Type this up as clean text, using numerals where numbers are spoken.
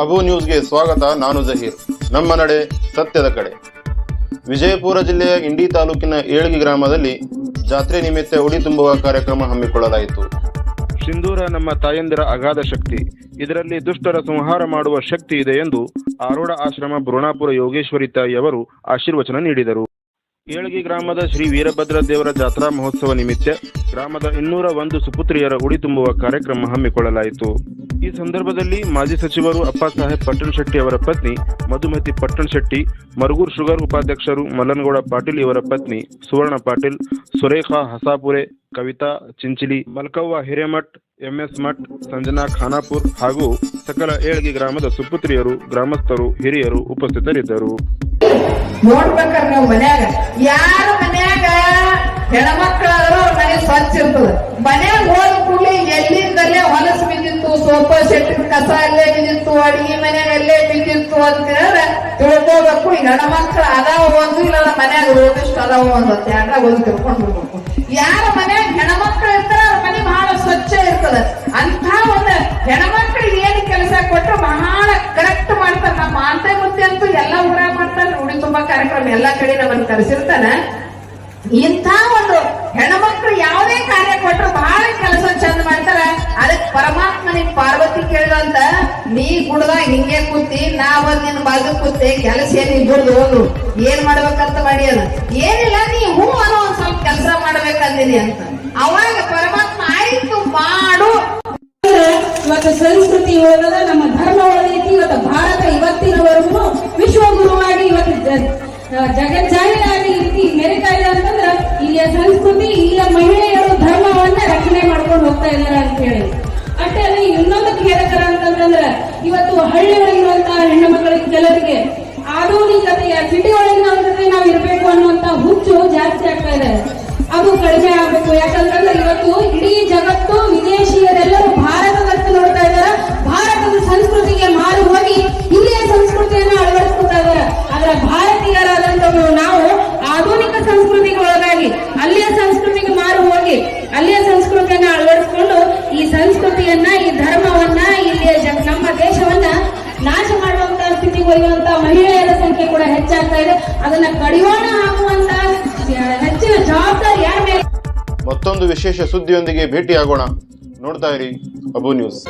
ಅಬು ನ್ಯೂಸ್ಗೆ ಸ್ವಾಗತ. ನಾನು ಜಹೀರ್. ನಮ್ಮ ನಡೆ ಸತ್ಯದ ಕಡೆ. ವಿಜಯಪುರ ಜಿಲ್ಲೆಯ ಇಂಡಿ ತಾಲೂಕಿನ ಏಳ್ಗಿ ಗ್ರಾಮದಲ್ಲಿ ಜಾತ್ರೆ ನಿಮಿತ್ತ ಉಡಿ ತುಂಬುವ ಕಾರ್ಯಕ್ರಮ ಹಮ್ಮಿಕೊಳ್ಳಲಾಯಿತು. ಸಿಂಧೂರ ನಮ್ಮ ತಾಯಂದಿರ ಅಗಾಧ ಶಕ್ತಿ, ಇದರಲ್ಲಿ ದುಷ್ಟರ ಸಂಹಾರ ಮಾಡುವ ಶಕ್ತಿ ಇದೆ ಎಂದು ಆರೋಢ ಆಶ್ರಮ ಬುರುಣಾಪುರ ಯೋಗೇಶ್ವರಿ ತಾಯಿಯವರು ಆಶೀರ್ವಚನ ನೀಡಿದರು. ಏಳ್ಗಿ ಗ್ರಾಮದ ಶ್ರೀ ವೀರಭದ್ರ ದೇವರ ಜಾತ್ರಾ ಮಹೋತ್ಸವ ನಿಮಿತ್ತ ಗ್ರಾಮದ 201 ಸುಪುತ್ರಿಯರ ಉಡಿ ತುಂಬುವ ಕಾರ್ಯಕ್ರಮ ಹಮ್ಮಿಕೊಳ್ಳಲಾಯಿತು. ಈ ಸಂದರ್ಭದಲ್ಲಿ ಮಾಜಿ ಸಚಿವರು ಅಪ್ಪಾಸಾಹೇಬ್ ಪಟ್ಟಣ ಶೆಟ್ಟಿ ಅವರ ಪತ್ನಿ ಮಧುಮತಿ ಪಟ್ಟಣ ಶೆಟ್ಟಿ, ಮರಗೂರು ಶುಗರ್ ಉಪಾಧ್ಯಕ್ಷರು ಮಲ್ಲನಗೌಡ ಪಾಟೀಲ್ ಇವರ ಪತ್ನಿ ಸುವರ್ಣ ಪಾಟೀಲ್, ಸುರೇಖಾ ಹಸಾಪುರೆ, ಕವಿತಾ ಚಿಂಚಿಲಿ, ಮಲ್ಕವ್ವ ಹಿರೇಮಠ್, ಎಂಎಸ್ ಮಠ್, ಸಂಜನಾ ಖಾನಾಪುರ್ ಹಾಗೂ ಸಕಲ ಏಳ್ಗಿ ಗ್ರಾಮದ ಸುಪುತ್ರಿಯರು, ಗ್ರಾಮಸ್ಥರು, ಹಿರಿಯರು ಉಪಸ್ಥಿತರಿದ್ದರು. ನೋಡ್ಬೇಕಾರ ನಾವು ಮನ್ಯಾಗ ಯಾರ ಮನ್ಯಾಗ ಹೆಣ್ಮಕ್ಳಾದ್ರೂ ಅವ್ರ ಮನೆ ಸ್ವಚ್ಛ ಇರ್ತದ. ಮನ್ಯಾಗ ಹೋದ ಕೂಡಲೇ ಎಲ್ಲಿಂದಲೇ ಹೊಲಸು ಬಿದ್ದಿತ್ತು, ಸೋಫಾ ಸೆಟ್ಟಿನ ಕಸ ಅಲ್ಲೇ ಬಿದ್ದಿತ್ತು, ಅಡಿಗೆ ಮನ್ಯಾಗ ಅಲ್ಲೇ ಬಿದ್ದಿತ್ತು ಅಂತ ಹೇಳಿದ್ರೆ ತಿಳ್ಕೋಬೇಕು. ಈಗ ಹೆಣ್ಮಕ್ಳು ಅದಾವ ಒಂದು, ಇಲ್ಲ ಮನ್ಯಾಗ ರೋಗಿಷ್ಟು ಅದಾವ ಒಂದು ಅಂತ ಯಾಕಾಗ ಒಂದು ತಿಳ್ಕೊಂಡು ಬಿಡ್ಬೇಕು. ಯಾರ ಮನ್ಯಾಗ ಹೆಣ್ಮಕ್ಳು ಇರ್ತಾರ ಅವ್ರ ಮನೆ ಬಹಳ ಸ್ವಚ್ಛ ಇರ್ತದ. ಅಂತ ಒಂದು ಹೆಣ್ಮಕ್ಳಿಗೆ ಏನು ಕೆಲಸ ಕೊಟ್ಟರು ಬಹಳ ಕರೆಕ್ಟ್ ಮಾಡ್ತಾರ. ನಮ್ಮ ಮಾತೆ ಮುತ್ತೆ ಅಂತೂ ಎಲ್ಲಾ ಊರಾಗ ಮಾಡ್ತಾರ. ಉಡಿ ತುಂಬಾ ಕಾರ್ಯಕ್ರಮ ಎಲ್ಲಾ ಕಡೆ ನಮ್ಮನ್ನ ಕರೆಸಿರ್ತಾನ. ಇಂಥ ಒಂದು ಹೆಣ್ಮಕ್ಳು ಯಾವುದೇ ಕಾರ್ಯ ಕೊಟ್ಟರು ಬಹಳ ಕೆಲಸ ಚಂದ ಮಾಡ್ತಾರ. ಅದಕ್ಕೆ ಪರಮಾತ್ಮನಿಗೆ ಪಾರ್ವತಿ ಕೇಳಿದಂತ, ನೀ ಗುಡ್ದಾಗ ಹಿಂಗೆ ಕೂತಿ, ನಾ ಬಂದ್ ನಿನ್ ಬಾಜು ಕೂತಿ, ಕೆಲಸ ಏನ್ ಇಬ್ಬರದು ಹೋದ್ರು ಏನ್ ಮಾಡ್ಬೇಕಂತ ಮಾಡಿ ಅದ ಏನಿಲ್ಲ, ನೀ ಹೂ ಅನ್ನೋ ಒಂದ್ ಸ್ವಲ್ಪ ಕೆಲಸ ಮಾಡ್ಬೇಕಂದಿನಿ ಅಂತ. ಅವಾಗ ಪರಮಾತ್ಮ ಆಯ್ತು ಮಾಡು. ಇವತ್ತು ಸಂಸ್ಕೃತಿ ಒಳಗದ ನಮ್ಮ ಧರ್ಮ ಒಳಗೈತಿ. ಇವತ್ತು ಭಾರತ ಇವತ್ತಿನವರೆಗೂ ವಿಶ್ವಗುರುವಾಗಿ ಇವತ್ತು ಜಗಜ್ಜಾಹಿರಾಗಿ ರೀತಿ ಮೆರಿತಾ ಇದೆ ಅಂತಂದ್ರ ಇಲ್ಲಿಯ ಸಂಸ್ಕೃತಿ, ಇಲ್ಲಿಯ ಮಹಿಳೆಯರು ಧರ್ಮವನ್ನ ರಕ್ಷಣೆ ಮಾಡ್ಕೊಂಡು ಹೋಗ್ತಾ ಇದ್ದಾರೆ ಅಂತ ಹೇಳಿ. ಅಷ್ಟೇ ಅಲ್ಲ, ಇನ್ನೊಂದು ಖೇದಕರ ಅಂತಂದ್ರ ಇವತ್ತು ಹಳ್ಳಿ ಒಳಗಿರುವಂತಹ ಹೆಣ್ಣು ಮಕ್ಕಳಿಗೆ ಕೆಲವರಿಗೆ ಆಧುನಿಕತೆಯ ಸಿಟಿ ಒಳಗಿನ ನಾವು ಇರಬೇಕು ಅನ್ನುವಂತ ಹುಚ್ಚು ಜಾಸ್ತಿ ಆಗ್ತಾ ಇದೆ. ಅದು ಕಡಿಮೆ ಆಗ್ಬೇಕು. ಯಾಕಂತಂದ್ರೆ ಇವತ್ತು ಇಡೀ ಜಗತ್ತು ವಿದೇಶಿಯರೆಲ್ಲರೂ ಭಾರತದತ್ತ ನೋಡ್ತಾ ಇದಾರೆ. ಭಾರತದ ಸಂಸ್ಕೃತಿಗೆ ಮಾರು ಹೋಗಿ ಇಲ್ಲಿಯ ಸಂಸ್ಕೃತಿಯನ್ನು ಅಳವಡಿಸ್ಕೊತಾ ಇದಾರೆ. ಆದ್ರೆ ಭಾರತೀಯರಾದಂತವರು ನಾವು ಆಧುನಿಕ ಸಂಸ್ಕೃತಿಗೊಳಗಾಗಿ ಅಲ್ಲಿಯ ಸಂಸ್ಕೃತಿಗೆ ಮಾರು ಹೋಗಿ ಅಲ್ಲಿಯ ಸಂಸ್ಕೃತಿಯನ್ನ ಅಳವಡಿಸಿಕೊಂಡು ಈ ಸಂಸ್ಕೃತಿಯನ್ನ, ಈ ಧರ್ಮವನ್ನ, ಇಲ್ಲಿಯ ನಮ್ಮ ದೇಶವನ್ನ ನಾಶ ಮಾಡುವಂತ ಸ್ಥಿತಿಗೆ ಒಯ್ಯುವಂತ ಮಹಿಳೆಯರ ಸಂಖ್ಯೆ ಕೂಡ ಹೆಚ್ಚಾಗ್ತಾ ಇದೆ. ಅದನ್ನ ಕಡಿವಾಣ ಹಾಕುವಂತ ಹೆಚ್ಚಿನ ಜವಾಬ್ದಾರಿ ಯಾರ ಮೇಲೆ. ಮತ್ತೊಂದು ವಿಶೇಷ ಸುದ್ದಿಯೊಂದಿಗೆ ಭೇಟಿಯಾಗೋಣ. ನೋಡ್ತಾ ಇರಿ ಅಬು ನ್ಯೂಸ್.